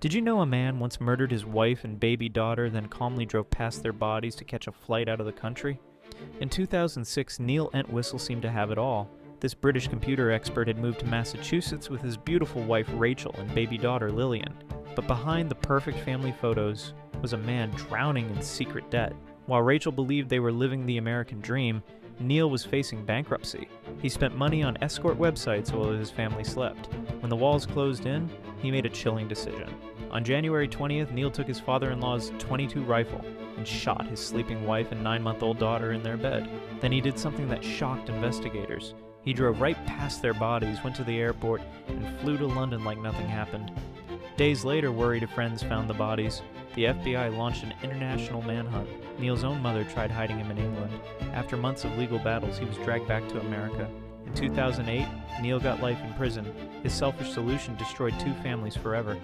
Did you know a man once murdered his wife and baby daughter, then calmly drove past their bodies to catch a flight out of the country? In 2006, Neil Entwistle seemed to have it all. This British computer expert had moved to Massachusetts with his beautiful wife Rachel and baby daughter Lillian. But behind the perfect family photos was a man drowning in secret debt. While Rachel believed they were living the American dream, Neil was facing bankruptcy. He spent money on escort websites while his family slept. When the walls closed in, he made a chilling decision. On January 20th, Neil took his father-in-law's .22 rifle and shot his sleeping wife and 9-month-old daughter in their bed. Then he did something that shocked investigators. He drove right past their bodies, went to the airport, and flew to London like nothing happened. Days later, worried friends found the bodies. The FBI launched an international manhunt. Neil's own mother tried hiding him in England. After months of legal battles, he was dragged back to America. In 2008, Neil got life in prison. His selfish solution destroyed 2 families forever.